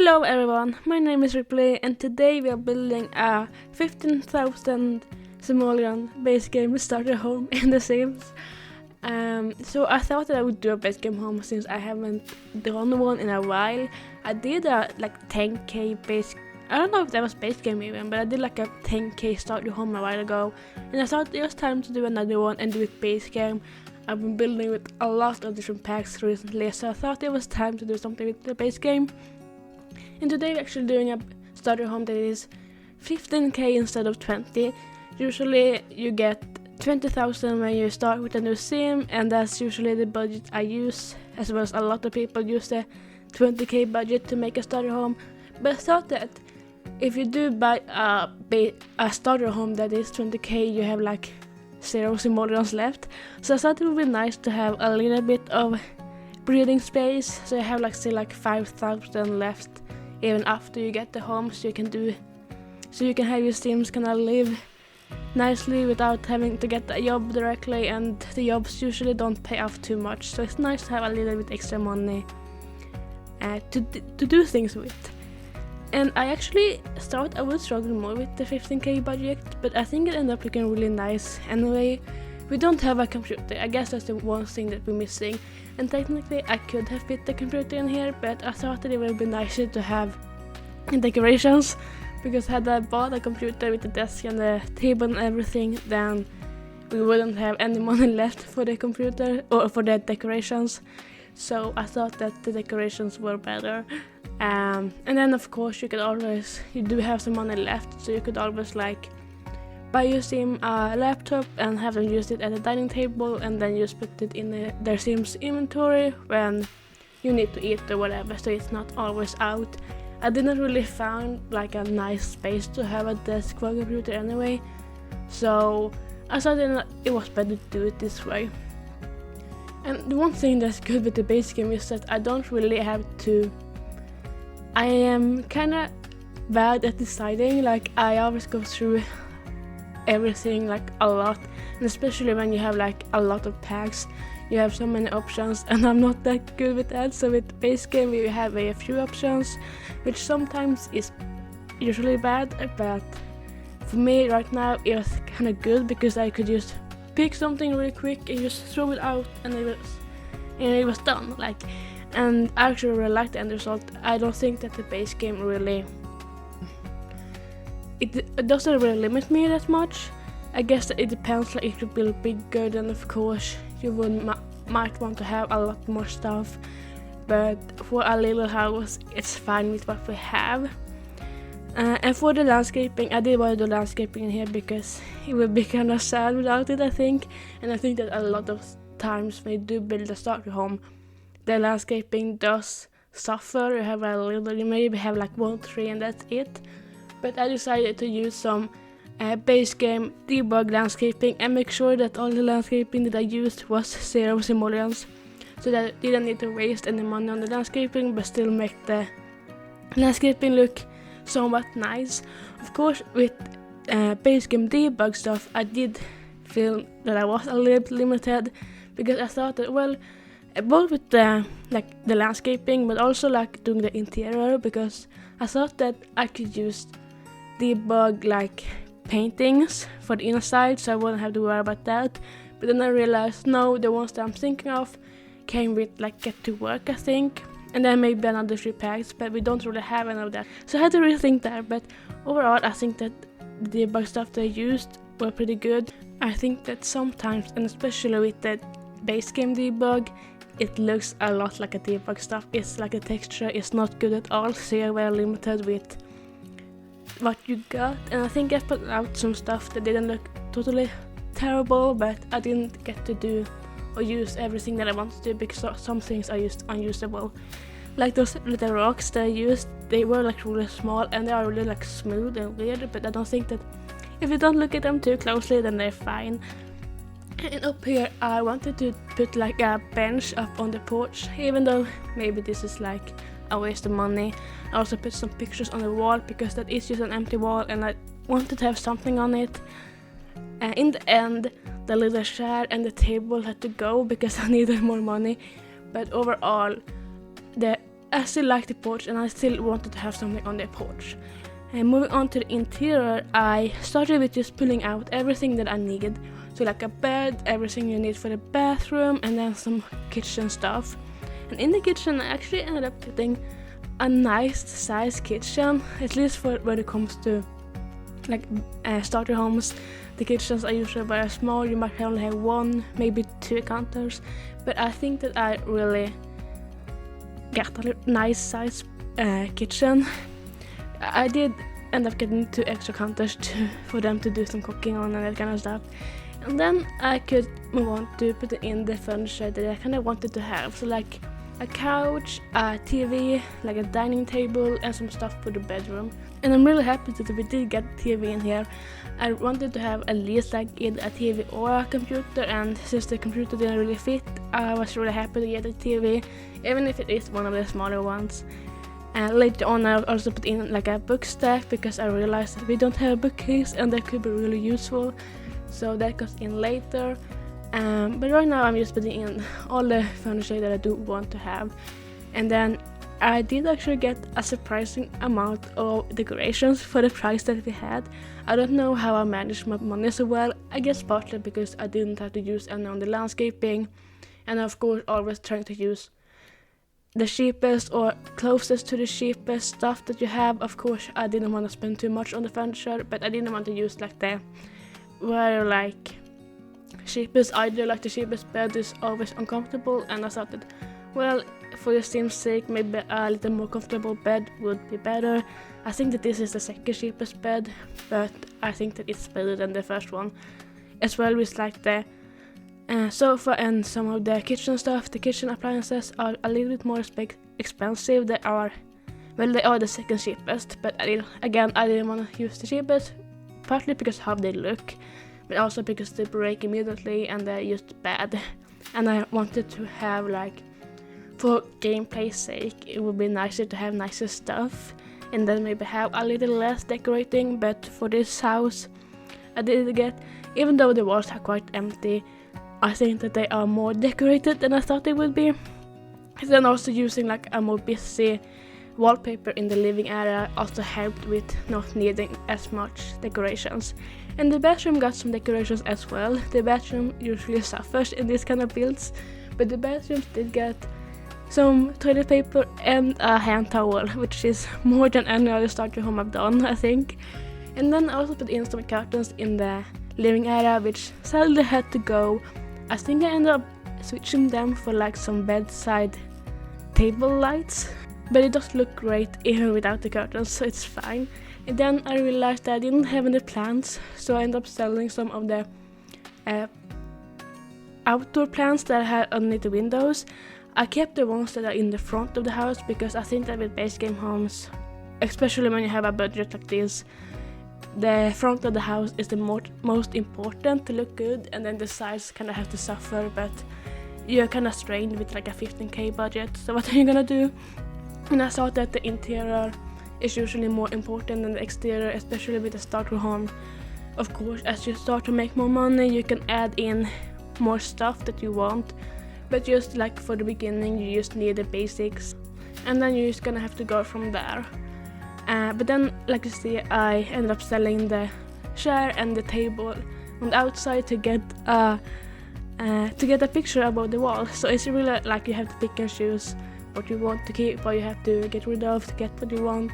Hello everyone, my name is Riipley and today we are building a 15,000 simoleon base game starter home in The Sims. So I thought that I would do a base game home since I haven't done one in a while. I did a 10k base, I don't know if that was base game even, but I did like a 10k starter home a while ago. And I thought it was time to do another one and do it base game. I've been building with a lot of different packs recently, so I thought it was time to do something with the base game. And today we're actually doing a starter home that is 15k instead of 20. Usually you get 20,000 when you start with a new sim, and that's usually the budget I use, as well as a lot of people use the 20k budget to make a starter home. But I thought that if you do buy a starter home that is 20k, you have like 0 simoleons left. So I thought it would be nice to have a little bit of breathing space, so you have like 5,000 left even after you get the home, so you can have your sims kind of live nicely without having to get a job directly, and the jobs usually don't pay off too much, so it's nice to have a little bit extra money to do things with. And I actually thought I would struggle more with the 15k budget, but I think it ended up looking really nice anyway. We don't have a computer, I guess that's the one thing that we're missing, and technically I could have fit the computer in here, but I thought that it would be nicer to have decorations, because had I bought a computer with the desk and the table and everything, then we wouldn't have any money left for the computer or for the decorations. So I thought that the decorations were better. And then of course you do have some money left, so you could always buy your sim a laptop and have them use it at the dining table, and then just put it in their sim's inventory when you need to eat or whatever, so it's not always out. I didn't really find a nice space to have a desk for a computer anyway, so I thought it was better to do it this way. And the one thing that's good with the base game is that I don't really have to. I am kinda bad at deciding, I always go through everything a lot, and especially when you have a lot of packs, you have so many options, and I'm not that good with that. So with base game we have a few options, which sometimes is usually bad, but for me right now it was kind of good because I could just pick something really quick and just throw it out, and it was done. And I actually really like the end result. I don't think that the base game really it doesn't really limit me that much. I guess that it depends, if you build bigger, then of course you might want to have a lot more stuff, but for a little house it's fine with what we have. And for the landscaping, I did want to do landscaping in here because it would be kind of sad without it, I think. And I think that a lot of times when you do build a starter home, the landscaping does suffer. You maybe have 1 tree and that's it. But I decided to use some base game debug landscaping and make sure that all the landscaping that I used was 0 simoleons, so that I didn't need to waste any money on the landscaping but still make the landscaping look somewhat nice. Of course, with base game debug stuff, I did feel that I was a little bit limited, because I thought that, well, both with the landscaping but also doing the interior, because I thought that I could use debug paintings for the inside, so I wouldn't have to worry about that. But then I realized, no, the ones that I'm thinking of came with get to work, I think, and then maybe another 3 packs, but we don't really have any of that, so I had to rethink that. But overall I think that the debug stuff they used were pretty good. I think that sometimes, and especially with the base game debug, it looks a lot like a debug stuff. It's the texture is not good at all, so you're very limited with what you got. And I think I put out some stuff that didn't look totally terrible, but I didn't get to do or use everything that I wanted to, because some things are just unusable. Those little rocks that I used, they were really small and they are really smooth and weird, but I don't think that if you don't look at them too closely then they're fine. And up here I wanted to put a bench up on the porch, even though maybe this is a waste of money. I also put some pictures on the wall because that is just an empty wall and I wanted to have something on it. In the end, the little chair and the table had to go because I needed more money. But overall, the I still like the porch and I still wanted to have something on the porch. And moving on to the interior, I started with just pulling out everything that I needed. So like a bed, everything you need for the bathroom, and then some kitchen stuff. And in the kitchen I actually ended up getting a nice size kitchen, at least for when it comes to like starter homes. The kitchens are usually very small, you might only have one, maybe two counters, but I think that I really got a nice size kitchen. I did end up getting 2 extra counters for them to do some cooking on and that kind of stuff. And then I could move on to put in the furniture that I kind of wanted to have. So like a couch, a TV, like a dining table, and some stuff for the bedroom. And I'm really happy that we did get a TV in here. I wanted to have at least like either a TV or a computer, and since the computer didn't really fit, I was really happy to get a TV, even if it is one of the smaller ones. And later on I also put in like a book stack because I realized that we don't have a bookcase and that could be really useful. So that goes in later. But right now I'm just putting in all the furniture that I do want to have. And then I did actually get a surprising amount of decorations for the price that we had. I don't know how I managed my money so well. I guess partly because I didn't have to use any on the landscaping. And of course always trying to use the cheapest or closest to the cheapest stuff that you have. Of course I didn't want to spend too much on the furniture, but I didn't want to use like the very like cheapest either. Like the cheapest bed is always uncomfortable, and I thought that, well, for the same sake, maybe a little more comfortable bed would be better. I think that this is the second cheapest bed, but I think that it's better than the first one. As well with like the sofa and some of the kitchen stuff. The kitchen appliances are a little bit more expensive. They are the second cheapest, but I didn't want to use the cheapest, partly because of how they look, but also because they break immediately and they're just bad. And I wanted to have like, for gameplay's sake, it would be nicer to have nicer stuff and then maybe have a little less decorating. But for this house I did get, even though the walls are quite empty, I think that they are more decorated than I thought they would be. And then also using like a more busy wallpaper in the living area also helped with not needing as much decorations. And the bathroom got some decorations as well. The bathroom usually suffers in these kind of builds, but the bathrooms did get some toilet paper and a hand towel, which is more than any other starter home I've done, I think. And then I also put in some curtains in the living area, which sadly had to go. I think I ended up switching them for like some bedside table lights, but it does look great even without the curtains, so it's fine. And then I realized that I didn't have any plants, so I ended up selling some of the outdoor plants that I had underneath the windows. I kept the ones that are in the front of the house because I think that with base game homes, especially when you have a budget like this, the front of the house is the most important to look good, and then the sides kind of have to suffer, but you're kind of strained with like a 15k budget, so what are you gonna do? And I thought that the interior is usually more important than the exterior, especially with a starter home. Of course, as you start to make more money, you can add in more stuff that you want, but just like for the beginning, you just need the basics, and then you're just gonna have to go from there. But then, like you see, I ended up selling the chair and the table on the outside to get a picture above the wall. So it's really like you have to pick and choose what you want to keep, what you have to get rid of to get what you want,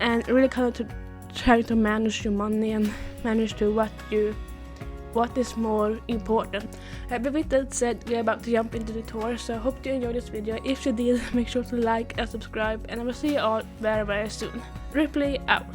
and really kind of to try to manage your money and manage to what is more important. But with that said, we're about to jump into the tour, so I hope you enjoyed this video. If you did, make sure to like and subscribe, and I will see you all very, very soon. Ripley out.